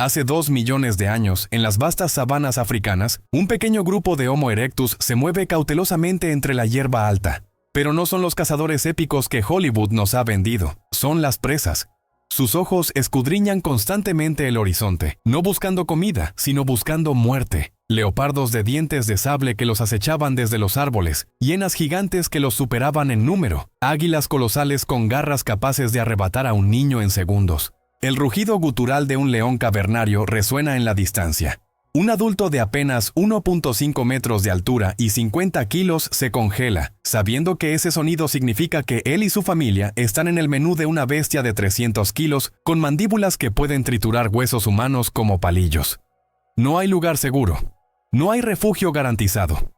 Hace 2 millones de años, en las vastas sabanas africanas, un pequeño grupo de Homo erectus se mueve cautelosamente entre la hierba alta. Pero no son los cazadores épicos que Hollywood nos ha vendido, son las presas. Sus ojos escudriñan constantemente el horizonte, no buscando comida, sino buscando muerte. Leopardos de dientes de sable que los acechaban desde los árboles, hienas gigantes que los superaban en número, águilas colosales con garras capaces de arrebatar a un niño en segundos. El rugido gutural de un león cavernario resuena en la distancia. Un adulto de apenas 1.5 metros de altura y 50 kilos se congela, sabiendo que ese sonido significa que él y su familia están en el menú de una bestia de 300 kilos con mandíbulas que pueden triturar huesos humanos como palillos. No hay lugar seguro. No hay refugio garantizado.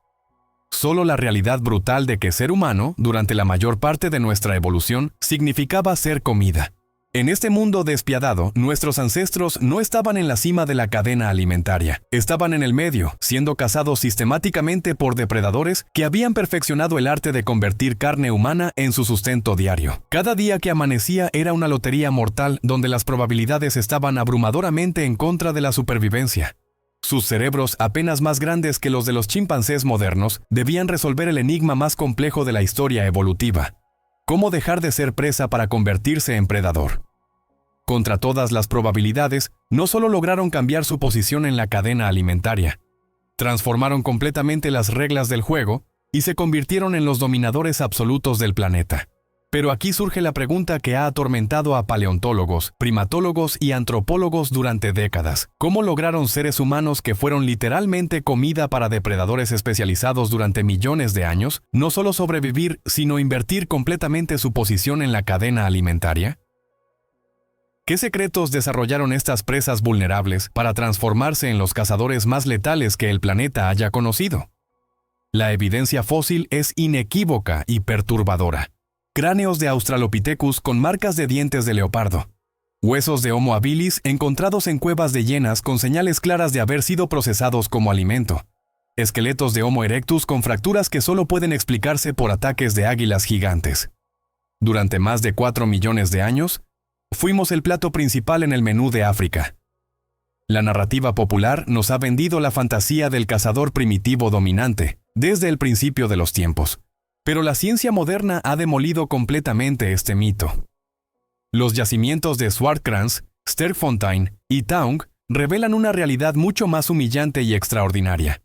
Solo la realidad brutal de que ser humano, durante la mayor parte de nuestra evolución, significaba ser comida. En este mundo despiadado, nuestros ancestros no estaban en la cima de la cadena alimentaria. Estaban en el medio, siendo cazados sistemáticamente por depredadores que habían perfeccionado el arte de convertir carne humana en su sustento diario. Cada día que amanecía era una lotería mortal donde las probabilidades estaban abrumadoramente en contra de la supervivencia. Sus cerebros, apenas más grandes que los de los chimpancés modernos, debían resolver el enigma más complejo de la historia evolutiva. ¿Cómo dejar de ser presa para convertirse en predador? Contra todas las probabilidades, no solo lograron cambiar su posición en la cadena alimentaria, transformaron completamente las reglas del juego y se convirtieron en los dominadores absolutos del planeta. Pero aquí surge la pregunta que ha atormentado a paleontólogos, primatólogos y antropólogos durante décadas. ¿Cómo lograron seres humanos que fueron literalmente comida para depredadores especializados durante millones de años, no solo sobrevivir, sino invertir completamente su posición en la cadena alimentaria? ¿Qué secretos desarrollaron estas presas vulnerables para transformarse en los cazadores más letales que el planeta haya conocido? La evidencia fósil es inequívoca y perturbadora. Cráneos de Australopithecus con marcas de dientes de leopardo. Huesos de Homo habilis encontrados en cuevas de hienas con señales claras de haber sido procesados como alimento. Esqueletos de Homo erectus con fracturas que solo pueden explicarse por ataques de águilas gigantes. Durante más de 4 millones de años, fuimos el plato principal en el menú de África. La narrativa popular nos ha vendido la fantasía del cazador primitivo dominante, desde el principio de los tiempos. Pero la ciencia moderna ha demolido completamente este mito. Los yacimientos de Swartkrans, Sterkfontein y Taung revelan una realidad mucho más humillante y extraordinaria.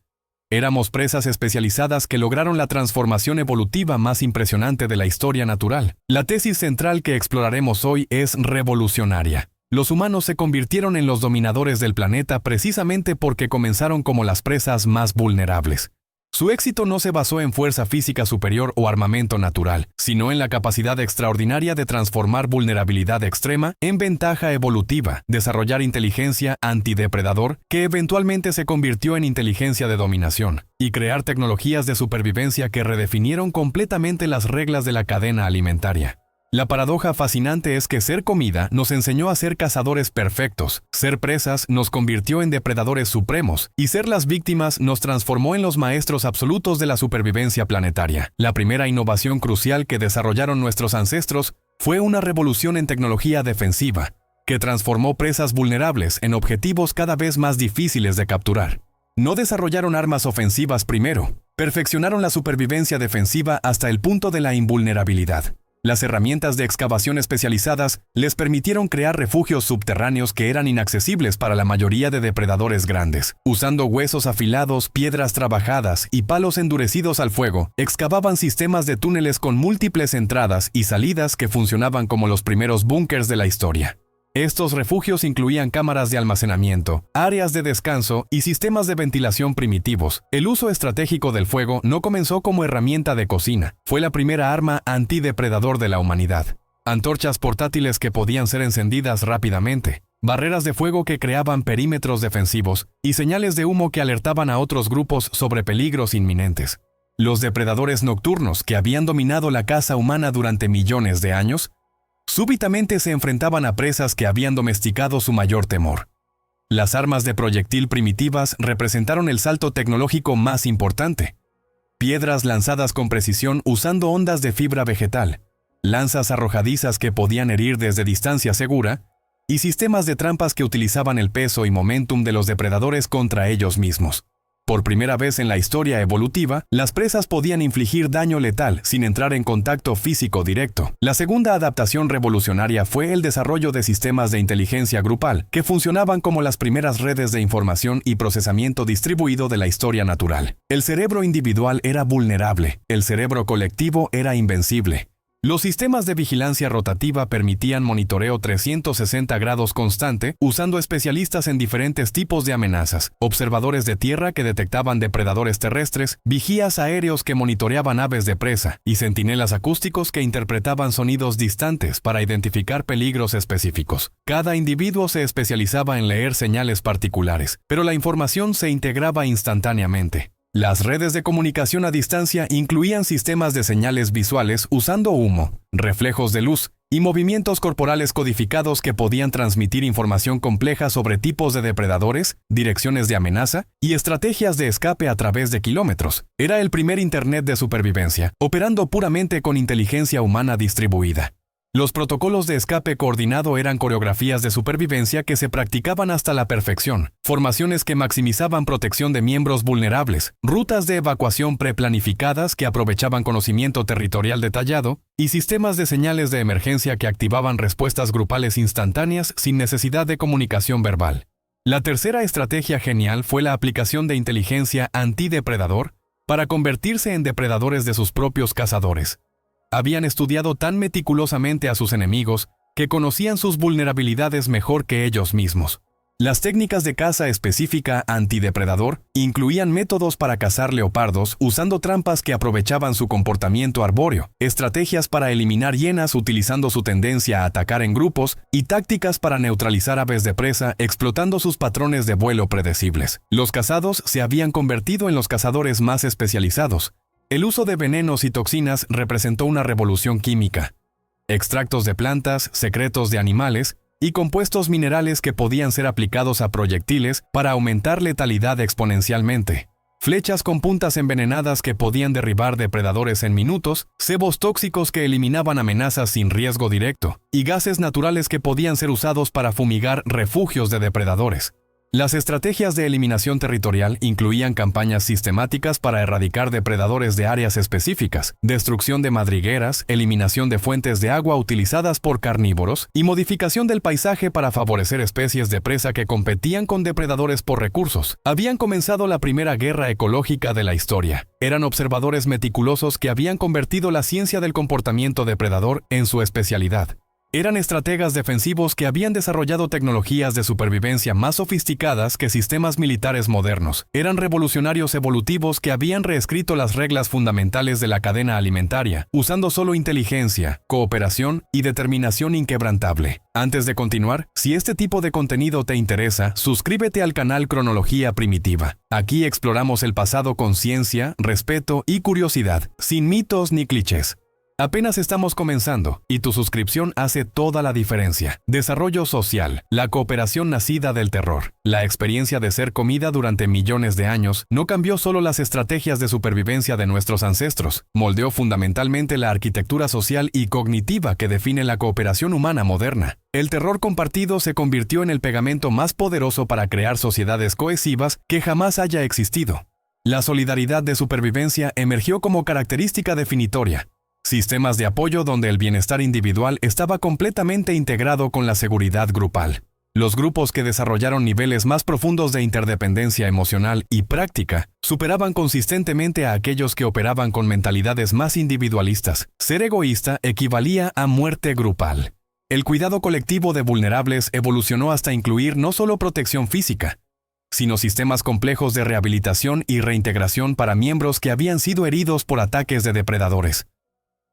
Éramos presas especializadas que lograron la transformación evolutiva más impresionante de la historia natural. La tesis central que exploraremos hoy es revolucionaria. Los humanos se convirtieron en los dominadores del planeta precisamente porque comenzaron como las presas más vulnerables. Su éxito no se basó en fuerza física superior o armamento natural, sino en la capacidad extraordinaria de transformar vulnerabilidad extrema en ventaja evolutiva, desarrollar inteligencia antidepredador, que eventualmente se convirtió en inteligencia de dominación, y crear tecnologías de supervivencia que redefinieron completamente las reglas de la cadena alimentaria. La paradoja fascinante es que ser comida nos enseñó a ser cazadores perfectos, ser presas nos convirtió en depredadores supremos, y ser las víctimas nos transformó en los maestros absolutos de la supervivencia planetaria. La primera innovación crucial que desarrollaron nuestros ancestros fue una revolución en tecnología defensiva, que transformó presas vulnerables en objetivos cada vez más difíciles de capturar. No desarrollaron armas ofensivas primero, perfeccionaron la supervivencia defensiva hasta el punto de la invulnerabilidad. Las herramientas de excavación especializadas les permitieron crear refugios subterráneos que eran inaccesibles para la mayoría de depredadores grandes. Usando huesos afilados, piedras trabajadas y palos endurecidos al fuego, excavaban sistemas de túneles con múltiples entradas y salidas que funcionaban como los primeros búnkers de la historia. Estos refugios incluían cámaras de almacenamiento, áreas de descanso y sistemas de ventilación primitivos. El uso estratégico del fuego no comenzó como herramienta de cocina, fue la primera arma antidepredador de la humanidad. Antorchas portátiles que podían ser encendidas rápidamente, barreras de fuego que creaban perímetros defensivos y señales de humo que alertaban a otros grupos sobre peligros inminentes. Los depredadores nocturnos que habían dominado la caza humana durante millones de años, súbitamente se enfrentaban a presas que habían domesticado su mayor temor. Las armas de proyectil primitivas representaron el salto tecnológico más importante. Piedras lanzadas con precisión usando ondas de fibra vegetal, lanzas arrojadizas que podían herir desde distancia segura, y sistemas de trampas que utilizaban el peso y momentum de los depredadores contra ellos mismos. Por primera vez en la historia evolutiva, las presas podían infligir daño letal sin entrar en contacto físico directo. La segunda adaptación revolucionaria fue el desarrollo de sistemas de inteligencia grupal, que funcionaban como las primeras redes de información y procesamiento distribuido de la historia natural. El cerebro individual era vulnerable, el cerebro colectivo era invencible. Los sistemas de vigilancia rotativa permitían monitoreo 360 grados constante, usando especialistas en diferentes tipos de amenazas, observadores de tierra que detectaban depredadores terrestres, vigías aéreos que monitoreaban aves de presa y centinelas acústicos que interpretaban sonidos distantes para identificar peligros específicos. Cada individuo se especializaba en leer señales particulares, pero la información se integraba instantáneamente. Las redes de comunicación a distancia incluían sistemas de señales visuales usando humo, reflejos de luz y movimientos corporales codificados que podían transmitir información compleja sobre tipos de depredadores, direcciones de amenaza y estrategias de escape a través de kilómetros. Era el primer Internet de supervivencia, operando puramente con inteligencia humana distribuida. Los protocolos de escape coordinado eran coreografías de supervivencia que se practicaban hasta la perfección, formaciones que maximizaban protección de miembros vulnerables, rutas de evacuación preplanificadas que aprovechaban conocimiento territorial detallado y sistemas de señales de emergencia que activaban respuestas grupales instantáneas sin necesidad de comunicación verbal. La tercera estrategia genial fue la aplicación de inteligencia antidepredador para convertirse en depredadores de sus propios cazadores. Habían estudiado tan meticulosamente a sus enemigos que conocían sus vulnerabilidades mejor que ellos mismos. Las técnicas de caza específica antidepredador incluían métodos para cazar leopardos usando trampas que aprovechaban su comportamiento arbóreo, estrategias para eliminar hienas utilizando su tendencia a atacar en grupos y tácticas para neutralizar aves de presa explotando sus patrones de vuelo predecibles. Los cazados se habían convertido en los cazadores más especializados. El uso de venenos y toxinas representó una revolución química. Extractos de plantas, secretos de animales y compuestos minerales que podían ser aplicados a proyectiles para aumentar letalidad exponencialmente. Flechas con puntas envenenadas que podían derribar depredadores en minutos, cebos tóxicos que eliminaban amenazas sin riesgo directo, y gases naturales que podían ser usados para fumigar refugios de depredadores. Las estrategias de eliminación territorial incluían campañas sistemáticas para erradicar depredadores de áreas específicas, destrucción de madrigueras, eliminación de fuentes de agua utilizadas por carnívoros y modificación del paisaje para favorecer especies de presa que competían con depredadores por recursos. Habían comenzado la primera guerra ecológica de la historia. Eran observadores meticulosos que habían convertido la ciencia del comportamiento depredador en su especialidad. Eran estrategas defensivos que habían desarrollado tecnologías de supervivencia más sofisticadas que sistemas militares modernos. Eran revolucionarios evolutivos que habían reescrito las reglas fundamentales de la cadena alimentaria, usando solo inteligencia, cooperación y determinación inquebrantable. Antes de continuar, si este tipo de contenido te interesa, suscríbete al canal Cronología Primitiva. Aquí exploramos el pasado con ciencia, respeto y curiosidad, sin mitos ni clichés. Apenas estamos comenzando, y tu suscripción hace toda la diferencia. Desarrollo social, la cooperación nacida del terror. La experiencia de ser comida durante millones de años no cambió solo las estrategias de supervivencia de nuestros ancestros, moldeó fundamentalmente la arquitectura social y cognitiva que define la cooperación humana moderna. El terror compartido se convirtió en el pegamento más poderoso para crear sociedades cohesivas que jamás haya existido. La solidaridad de supervivencia emergió como característica definitoria. Sistemas de apoyo donde el bienestar individual estaba completamente integrado con la seguridad grupal. Los grupos que desarrollaron niveles más profundos de interdependencia emocional y práctica superaban consistentemente a aquellos que operaban con mentalidades más individualistas. Ser egoísta equivalía a muerte grupal. El cuidado colectivo de vulnerables evolucionó hasta incluir no solo protección física, sino sistemas complejos de rehabilitación y reintegración para miembros que habían sido heridos por ataques de depredadores.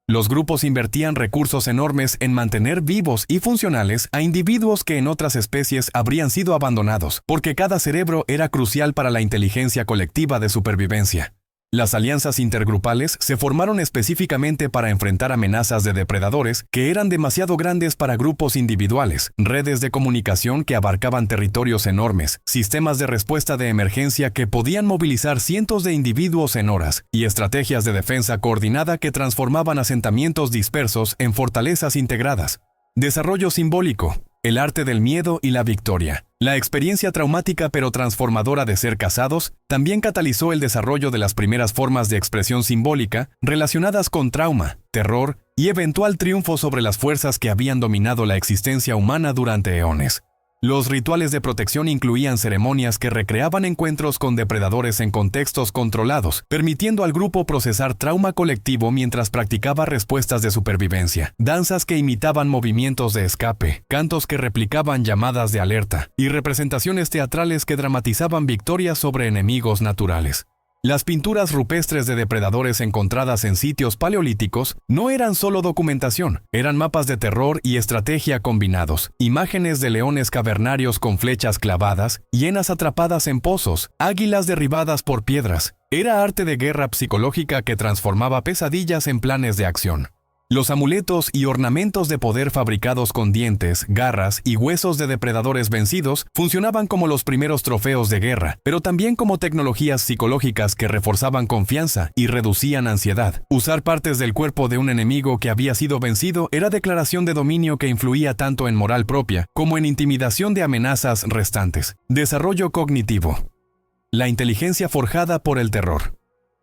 Los grupos invertían recursos enormes en mantener vivos y funcionales a individuos que en otras especies habrían sido abandonados, porque cada cerebro era crucial para la inteligencia colectiva de supervivencia. Las alianzas intergrupales se formaron específicamente para enfrentar amenazas de depredadores que eran demasiado grandes para grupos individuales, redes de comunicación que abarcaban territorios enormes, sistemas de respuesta de emergencia que podían movilizar cientos de individuos en horas, y estrategias de defensa coordinada que transformaban asentamientos dispersos en fortalezas integradas. Desarrollo simbólico. El arte del miedo y la victoria. La experiencia traumática pero transformadora de ser casados también catalizó el desarrollo de las primeras formas de expresión simbólica relacionadas con trauma, terror y eventual triunfo sobre las fuerzas que habían dominado la existencia humana durante eones. Los rituales de protección incluían ceremonias que recreaban encuentros con depredadores en contextos controlados, permitiendo al grupo procesar trauma colectivo mientras practicaba respuestas de supervivencia, danzas que imitaban movimientos de escape, cantos que replicaban llamadas de alerta, y representaciones teatrales que dramatizaban victorias sobre enemigos naturales. Las pinturas rupestres de depredadores encontradas en sitios paleolíticos no eran solo documentación, eran mapas de terror y estrategia combinados, imágenes de leones cavernarios con flechas clavadas, hienas atrapadas en pozos, águilas derribadas por piedras. Era arte de guerra psicológica que transformaba pesadillas en planes de acción. Los amuletos y ornamentos de poder fabricados con dientes, garras y huesos de depredadores vencidos funcionaban como los primeros trofeos de guerra, pero también como tecnologías psicológicas que reforzaban confianza y reducían ansiedad. Usar partes del cuerpo de un enemigo que había sido vencido era declaración de dominio que influía tanto en moral propia como en intimidación de amenazas restantes. Desarrollo cognitivo. La inteligencia forjada por el terror.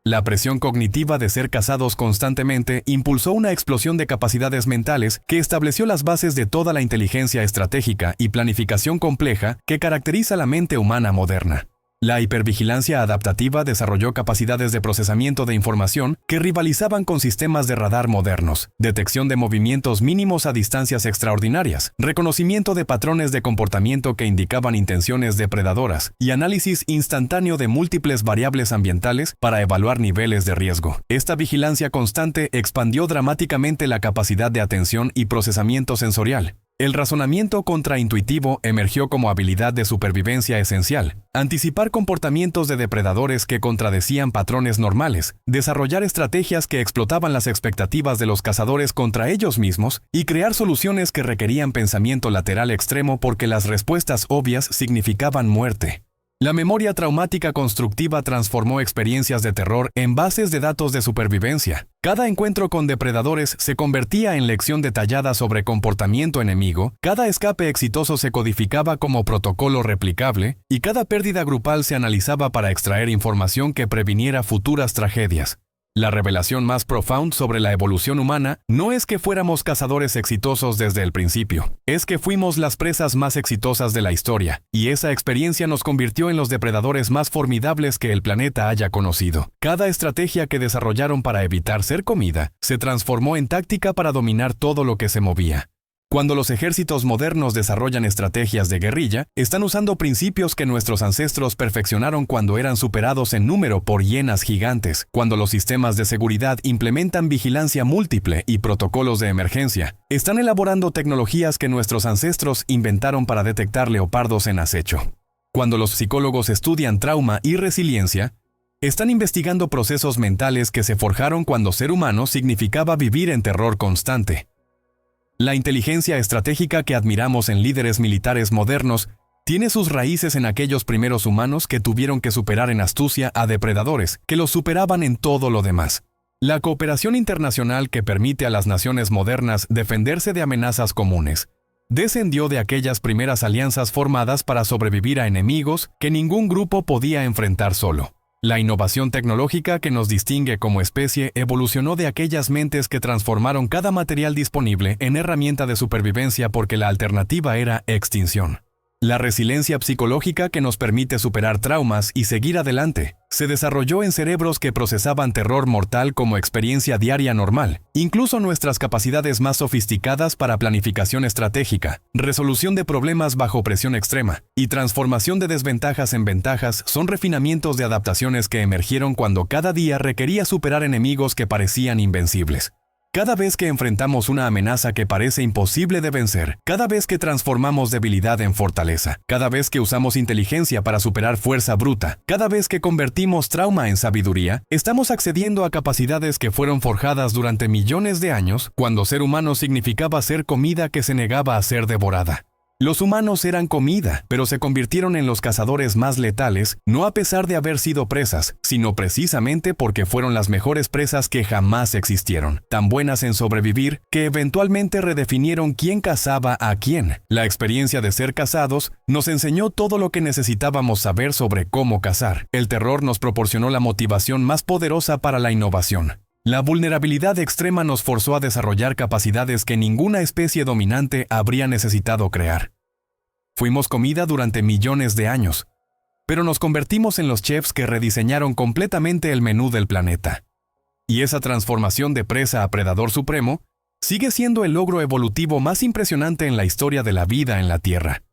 La presión cognitiva de ser casados constantemente impulsó una explosión de capacidades mentales que estableció las bases de toda la inteligencia estratégica y planificación compleja que caracteriza la mente humana moderna. La hipervigilancia adaptativa desarrolló capacidades de procesamiento de información que rivalizaban con sistemas de radar modernos, detección de movimientos mínimos a distancias extraordinarias, reconocimiento de patrones de comportamiento que indicaban intenciones depredadoras y análisis instantáneo de múltiples variables ambientales para evaluar niveles de riesgo. Esta vigilancia constante expandió dramáticamente la capacidad de atención y procesamiento sensorial. El razonamiento contraintuitivo emergió como habilidad de supervivencia esencial. Anticipar comportamientos de depredadores que contradecían patrones normales, desarrollar estrategias que explotaban las expectativas de los cazadores contra ellos mismos y crear soluciones que requerían pensamiento lateral extremo porque las respuestas obvias significaban muerte. La memoria traumática constructiva transformó experiencias de terror en bases de datos de supervivencia. Cada encuentro con depredadores se convertía en lección detallada sobre comportamiento enemigo, cada escape exitoso se codificaba como protocolo replicable, y cada pérdida grupal se analizaba para extraer información que previniera futuras tragedias. La revelación más profunda sobre la evolución humana no es que fuéramos cazadores exitosos desde el principio, es que fuimos las presas más exitosas de la historia, y esa experiencia nos convirtió en los depredadores más formidables que el planeta haya conocido. Cada estrategia que desarrollaron para evitar ser comida se transformó en táctica para dominar todo lo que se movía. Cuando los ejércitos modernos desarrollan estrategias de guerrilla, están usando principios que nuestros ancestros perfeccionaron cuando eran superados en número por hienas gigantes. Cuando los sistemas de seguridad implementan vigilancia múltiple y protocolos de emergencia, están elaborando tecnologías que nuestros ancestros inventaron para detectar leopardos en acecho. Cuando los psicólogos estudian trauma y resiliencia, están investigando procesos mentales que se forjaron cuando ser humano significaba vivir en terror constante. La inteligencia estratégica que admiramos en líderes militares modernos tiene sus raíces en aquellos primeros humanos que tuvieron que superar en astucia a depredadores que los superaban en todo lo demás. La cooperación internacional que permite a las naciones modernas defenderse de amenazas comunes descendió de aquellas primeras alianzas formadas para sobrevivir a enemigos que ningún grupo podía enfrentar solo. La innovación tecnológica que nos distingue como especie evolucionó de aquellas mentes que transformaron cada material disponible en herramienta de supervivencia porque la alternativa era extinción. La resiliencia psicológica que nos permite superar traumas y seguir adelante se desarrolló en cerebros que procesaban terror mortal como experiencia diaria normal. Incluso nuestras capacidades más sofisticadas para planificación estratégica, resolución de problemas bajo presión extrema y transformación de desventajas en ventajas son refinamientos de adaptaciones que emergieron cuando cada día requería superar enemigos que parecían invencibles. Cada vez que enfrentamos una amenaza que parece imposible de vencer, cada vez que transformamos debilidad en fortaleza, cada vez que usamos inteligencia para superar fuerza bruta, cada vez que convertimos trauma en sabiduría, estamos accediendo a capacidades que fueron forjadas durante millones de años cuando ser humano significaba ser comida que se negaba a ser devorada. Los humanos eran comida, pero se convirtieron en los cazadores más letales, no a pesar de haber sido presas, sino precisamente porque fueron las mejores presas que jamás existieron, tan buenas en sobrevivir que eventualmente redefinieron quién cazaba a quién. La experiencia de ser cazados nos enseñó todo lo que necesitábamos saber sobre cómo cazar. El terror nos proporcionó la motivación más poderosa para la innovación. La vulnerabilidad extrema nos forzó a desarrollar capacidades que ninguna especie dominante habría necesitado crear. Fuimos comida durante millones de años, pero nos convertimos en los chefs que rediseñaron completamente el menú del planeta. Y esa transformación de presa a predador supremo sigue siendo el logro evolutivo más impresionante en la historia de la vida en la Tierra.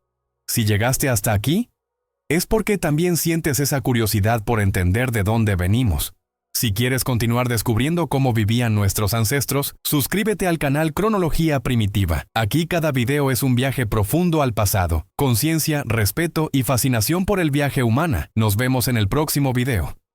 Si llegaste hasta aquí, es porque también sientes esa curiosidad por entender de dónde venimos. Si quieres continuar descubriendo cómo vivían nuestros ancestros, suscríbete al canal Cronología Primitiva. Aquí cada video es un viaje profundo al pasado, conciencia, respeto y fascinación por el viaje humana. Nos vemos en el próximo video.